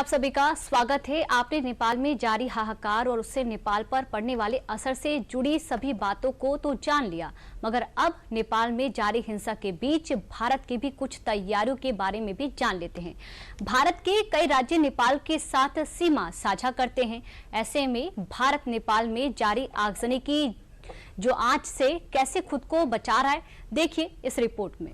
आप सभी का स्वागत है। आपने नेपाल में जारी हाहाकार और उससे नेपाल पर पड़ने वाले असर से जुड़ी सभी बातों को तो जान लिया, मगर अब नेपाल में जारी हिंसा के बीच भारत की भी कुछ तैयारियों के बारे में भी जान लेते हैं। भारत के कई राज्य नेपाल के साथ सीमा साझा करते हैं। ऐसे में भारत नेपाल में जारी आगजनी की जो आंच से कैसे खुद को बचा रहा है, देखिए इस रिपोर्ट में।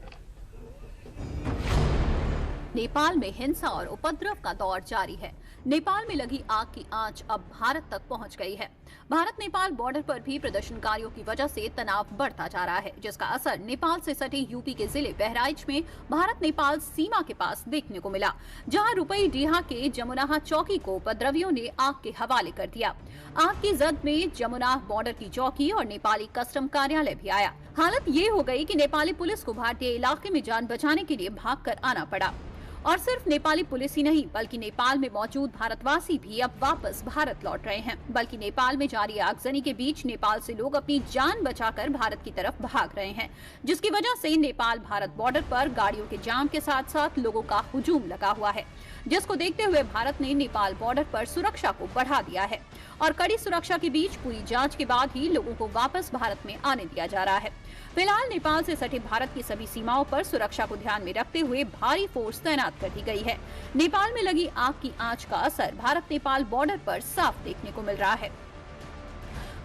नेपाल में हिंसा और उपद्रव का दौर जारी है। नेपाल में लगी आग की आंच अब भारत तक पहुंच गई है। भारत नेपाल बॉर्डर पर भी प्रदर्शनकारियों की वजह से तनाव बढ़ता जा रहा है, जिसका असर नेपाल से सटे यूपी के जिले बहराइच में भारत नेपाल सीमा के पास देखने को मिला, जहां रुपईडीहा के जमुनाहा चौकी को उपद्रवियों ने आग के हवाले कर दिया। आग की जद में जमुनाह बॉर्डर की चौकी और नेपाली कस्टम कार्यालय भी आया। हालत ये हो गई कि नेपाली पुलिस को भारतीय इलाके में जान बचाने के लिए भागकर आना पड़ा। और सिर्फ नेपाली पुलिस ही नहीं, बल्कि नेपाल में मौजूद भारतवासी भी अब वापस भारत लौट रहे हैं। बल्कि नेपाल में जारी आगजनी के बीच नेपाल से लोग अपनी जान बचाकर भारत की तरफ भाग रहे हैं, जिसकी वजह से नेपाल भारत बॉर्डर पर गाड़ियों के जाम के साथ साथ लोगों का हुजूम लगा हुआ है, जिसको देखते हुए भारत ने नेपाल बॉर्डर पर सुरक्षा को बढ़ा दिया है और कड़ी सुरक्षा के बीच पूरी जांच के बाद ही लोगों को वापस भारत में आने दिया जा रहा है। फिलहाल नेपाल से सटे भारत की सभी सीमाओं पर सुरक्षा को ध्यान में रखते हुए भारी फोर्स तैनात कर दी गई है। नेपाल में लगी आग की आंच का असर भारत नेपाल बॉर्डर पर साफ देखने को मिल रहा है।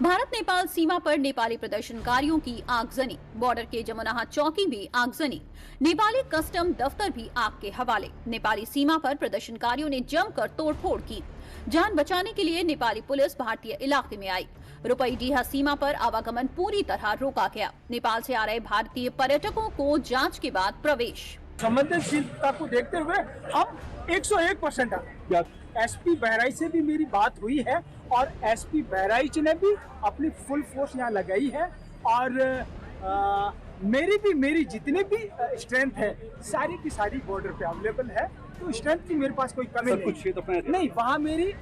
भारत नेपाल सीमा पर नेपाली प्रदर्शनकारियों की आगजनी, बॉर्डर के जमुनाहा चौकी भी आगजनी, नेपाली कस्टम दफ्तर भी आग के हवाले। नेपाली सीमा पर प्रदर्शनकारियों ने जमकर तोड़फोड़ की। जान बचाने के लिए नेपाली पुलिस भारतीय इलाके में आई। रुपईडीहा सीमा पर आवागमन पूरी तरह रोका गया। नेपाल से आ रहे भारतीय पर्यटकों को जांच के बाद प्रवेश। संवेदनशीलता को देखते हुए हम 101% एसपी बहराइच से भी मेरी बात हुई है और एसपी बहराइच ने भी अपनी फुल फोर्स यहाँ लगाई है और मेरी जितनी भी स्ट्रेंथ है सारी की सारी बॉर्डर पे अवेलेबल है। तो स्ट्रेंथ की मेरे पास कोई कमी नहीं। वहाँ मेरी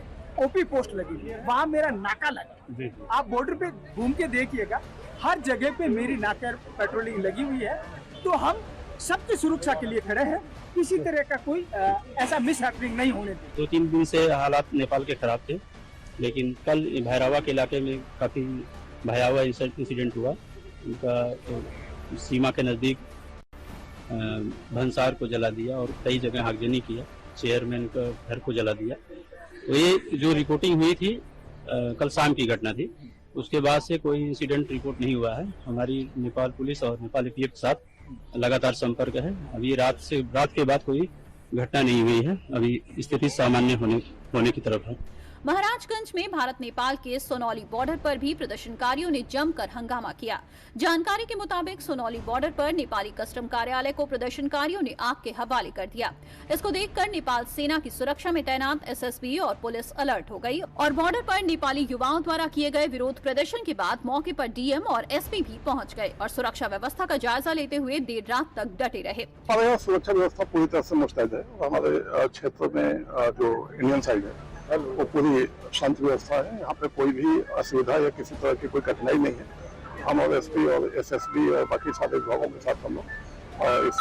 ओपी पोस्ट लगी है, वहाँ मेरा नाका लगा। आप बॉर्डर पे घूम के देखिएगा, हर जगह पे मेरी नाका पेट्रोलिंग लगी हुई है। तो हम सबकी सुरक्षा के लिए खड़े हैं, किसी तरह का कोई ऐसा मिस हैपनिंग नहीं होने दें। 2-3 दिन से हालात नेपाल के खराब थे, लेकिन कल भैरवा के इलाके में काफ़ी भयावह इंसिडेंट हुआ। उनका सीमा के नज़दीक भंसार को जला दिया और कई जगह आगजनी किया, चेयरमैन का घर को जला दिया। तो ये जो रिपोर्टिंग हुई थी कल शाम की घटना थी। उसके बाद से कोई इंसिडेंट रिपोर्ट नहीं हुआ है। हमारी नेपाल पुलिस और नेपाल एपीएफ के साथ लगातार संपर्क है। अभी रात के बाद कोई घटना नहीं हुई है। अभी स्थिति सामान्य होने की तरफ है। महाराजगंज में भारत नेपाल के सोनौली बॉर्डर पर भी प्रदर्शनकारियों ने जमकर हंगामा किया। जानकारी के मुताबिक सोनौली बॉर्डर पर नेपाली कस्टम कार्यालय को प्रदर्शनकारियों ने आग के हवाले कर दिया। इसको देखकर नेपाल सेना की सुरक्षा में तैनात एसएसबी और पुलिस अलर्ट हो गई और बॉर्डर पर नेपाली युवाओं द्वारा किए गए विरोध प्रदर्शन के बाद मौके पर डीएम और एसपी भी पहुँच गए और सुरक्षा व्यवस्था का जायजा लेते हुए देर रात तक डटे रहे। सुरक्षा व्यवस्था पूरी तरह से मुस्तैद है। हमारे क्षेत्र में जो इंडियन साइड है वो पूरी शांति व्यवस्था है। यहाँ पे कोई भी असुविधा या किसी तरह की कोई कठिनाई नहीं है। हम और एसपी और एसएसबी और बाकी सारे विभागों के साथ हम लोग इस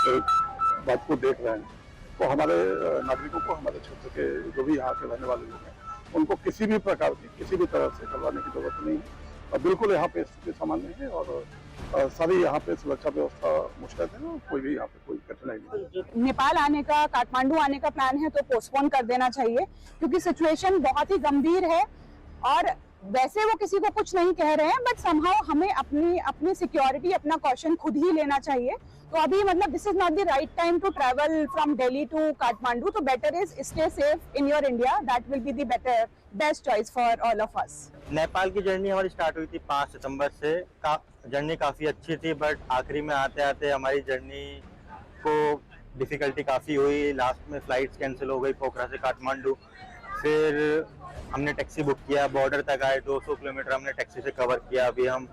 बात को देख रहे हैं। तो हमारे नागरिकों को, हमारे क्षेत्र के जो भी यहाँ के रहने वाले लोग हैं, उनको किसी भी प्रकार की किसी भी तरह से करवाने की जरूरत नहीं है। और बिल्कुल यहाँ पे स्थिति सामान्य है और सारी यहाँ पे सुरक्षा व्यवस्था मुस्तैद है और कोई भी यहाँ पे कोई कठिनाई नहीं। नेपाल आने का, काठमांडू आने का प्लान है तो पोस्टपोन कर देना चाहिए, क्योंकि सिचुएशन बहुत ही गंभीर है और वैसे वो किसी को कुछ नहीं कह रहे हैं, बट समहाउ हमें अपनी सिक्योरिटी, अपना कॉशन खुद ही लेना चाहिए। तो अभी मतलब this is not the right time to travel from Delhi to Kathmandu. तो better is stay safe in your India, that will be the best choice for all of us. Nepal की जर्नी हमारी स्टार्ट हुई थी 5 सितंबर से। जर्नी काफ़ी अच्छी थी, बट आखिरी में आते आते हमारी जर्नी को डिफ़िकल्टी काफ़ी हुई। लास्ट में फ़्लाइट्स कैंसिल हो गई पोखरा से काठमांडू। फिर हमने टैक्सी बुक किया, बॉर्डर तक आए, 200 किलोमीटर हमने टैक्सी से कवर किया। अभी हम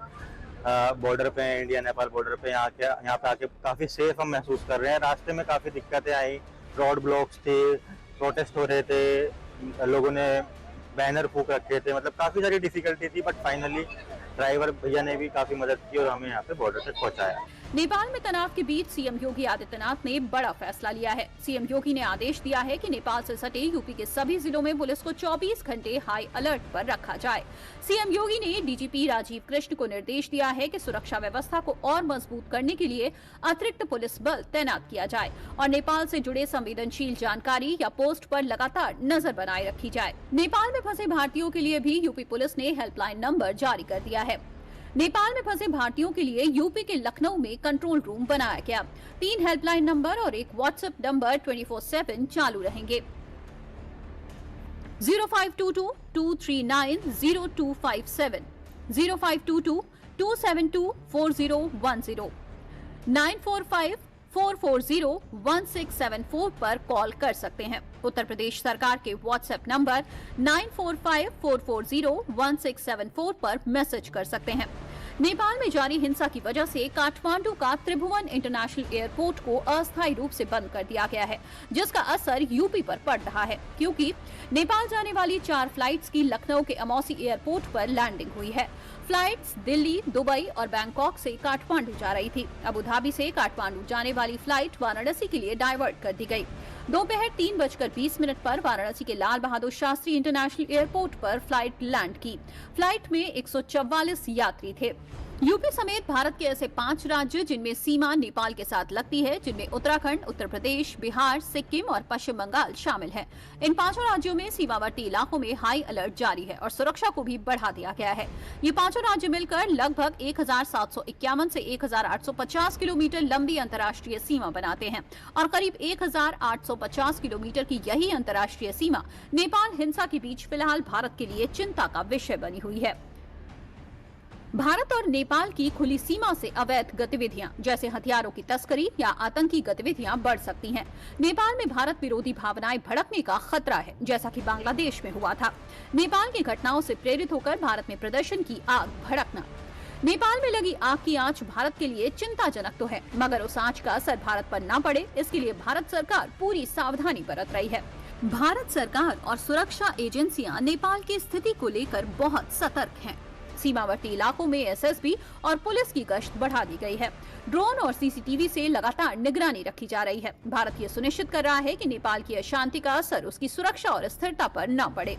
बॉर्डर पे हैं, इंडिया नेपाल बॉर्डर पे। यहाँ पे आके काफ़ी सेफ हम महसूस कर रहे हैं। रास्ते में काफ़ी दिक्कतें आई, रोड ब्लॉक्स थे, प्रोटेस्ट हो रहे थे, लोगों ने बैनर फूक रखे थे, मतलब काफ़ी सारी डिफ़िकल्टी थी। बट फाइनली ड्राइवर भैया ने भी काफी मदद की और हमें यहाँ पे बॉर्डर तक पहुँचाया। नेपाल में तनाव के बीच सीएम योगी आदित्यनाथ ने बड़ा फैसला लिया है। सीएम योगी ने आदेश दिया है कि नेपाल से सटे यूपी के सभी जिलों में पुलिस को 24 घंटे हाई अलर्ट पर रखा जाए। सीएम योगी ने डीजीपी राजीव कृष्ण को निर्देश दिया है कि सुरक्षा व्यवस्था को और मजबूत करने के लिए अतिरिक्त पुलिस बल तैनात किया जाए और नेपाल से जुड़े संवेदनशील जानकारी या पोस्ट पर लगातार नजर बनाए रखी जाए। नेपाल में फंसे भारतीयों के लिए भी यूपी पुलिस ने हेल्पलाइन नंबर जारी कर दिया है। नेपाल में फंसे भारतीयों के लिए यूपी के लखनऊ में कंट्रोल रूम बनाया गया। 3 हेल्पलाइन नंबर और एक व्हाट्सएप नंबर 24/7 चालू रहेंगे। 0522-239-0257, 0522-272-4010, 945-440-1674 पर कॉल कर सकते हैं। उत्तर प्रदेश सरकार के व्हाट्सएप नंबर 945-440-1674 पर मैसेज कर सकते हैं। नेपाल में जारी हिंसा की वजह से काठमांडू का त्रिभुवन इंटरनेशनल एयरपोर्ट को अस्थायी रूप से बंद कर दिया गया है, जिसका असर यूपी पर पड़ रहा है, क्योंकि नेपाल जाने वाली 4 फ्लाइट्स की लखनऊ के अमौसी एयरपोर्ट पर लैंडिंग हुई है। फ्लाइट्स दिल्ली, दुबई और बैंकॉक से काठमांडू जा रही थी। अबू धाबी से काठमांडू जाने वाली फ्लाइट वाराणसी के लिए डाइवर्ट कर दी गई। दोपहर 3:20 पर वाराणसी के लाल बहादुर शास्त्री इंटरनेशनल एयरपोर्ट पर फ्लाइट लैंड की। फ्लाइट में 144 यात्री थे। यूपी समेत भारत के ऐसे 5 राज्य जिनमें सीमा नेपाल के साथ लगती है, जिनमें उत्तराखंड, उत्तर प्रदेश, बिहार, सिक्किम और पश्चिम बंगाल शामिल हैं। इन 5 राज्यों में सीमावर्ती इलाकों में हाई अलर्ट जारी है और सुरक्षा को भी बढ़ा दिया गया है। ये 5 राज्य मिलकर लगभग 1751 से 1850 किलोमीटर लंबी अंतर्राष्ट्रीय सीमा बनाते हैं और करीब 1850 किलोमीटर की यही अंतर्राष्ट्रीय सीमा नेपाल हिंसा के बीच फिलहाल भारत के लिए चिंता का विषय बनी हुई है। भारत और नेपाल की खुली सीमा से अवैध गतिविधियां जैसे हथियारों की तस्करी या आतंकी गतिविधियां बढ़ सकती हैं। नेपाल में भारत विरोधी भावनाएं भड़कने का खतरा है, जैसा कि बांग्लादेश में हुआ था। नेपाल की घटनाओं से प्रेरित होकर भारत में प्रदर्शन की आग भड़कना। नेपाल में लगी आग की आंच भारत के लिए चिंताजनक तो है, मगर उस आंच का असर भारत पर न पड़े, इसके लिए भारत सरकार पूरी सावधानी बरत रही है। भारत सरकार और सुरक्षा एजेंसियां नेपाल की स्थिति को लेकर बहुत सतर्क हैं। सीमावर्ती इलाकों में एसएसबी और पुलिस की गश्त बढ़ा दी गई है। ड्रोन और सीसीटीवी से लगातार निगरानी रखी जा रही है। भारत ये सुनिश्चित कर रहा है कि नेपाल की अशांति का असर उसकी सुरक्षा और स्थिरता पर न पड़े।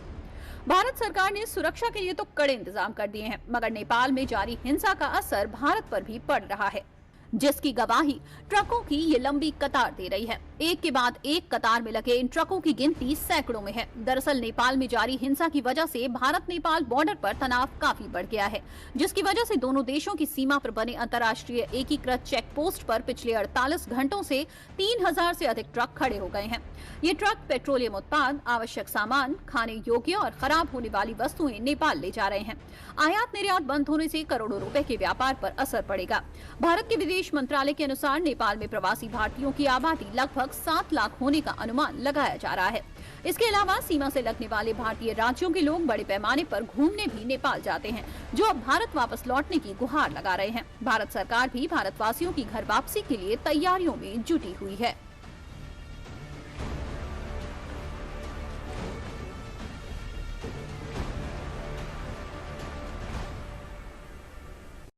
भारत सरकार ने सुरक्षा के लिए तो कड़े इंतजाम कर दिए हैं, मगर नेपाल में जारी हिंसा का असर भारत पर भी पड़ रहा है, जिसकी गवाही ट्रकों की ये लंबी कतार दे रही है। एक के बाद एक कतार में लगे इन ट्रकों की गिनती सैकड़ों में है। दरअसल नेपाल में जारी हिंसा की वजह से भारत नेपाल बॉर्डर पर तनाव काफी बढ़ गया है, जिसकी वजह से दोनों देशों की सीमा पर बने अंतर्राष्ट्रीय एकीकृत चेक पोस्ट पर पिछले 48 घंटों से 3000 से अधिक ट्रक खड़े हो गए हैं। ये ट्रक पेट्रोलियम उत्पाद, आवश्यक सामान, खाने योग्य और खराब होने वाली वस्तुएं नेपाल ले जा रहे हैं। आयात निर्यात बंद होने से करोड़ों रुपए के व्यापार पर असर पड़ेगा। भारत के विदेश मंत्रालय के अनुसार नेपाल में प्रवासी भारतीयों की आबादी लगभग 7 लाख होने का अनुमान लगाया जा रहा है। इसके अलावा सीमा से लगने वाले भारतीय राज्यों के लोग बड़े पैमाने पर घूमने भी नेपाल जाते हैं, जो अब भारत वापस लौटने की गुहार लगा रहे हैं। भारत सरकार भी भारतवासियों की घर वापसी के लिए तैयारियों में जुटी हुई है।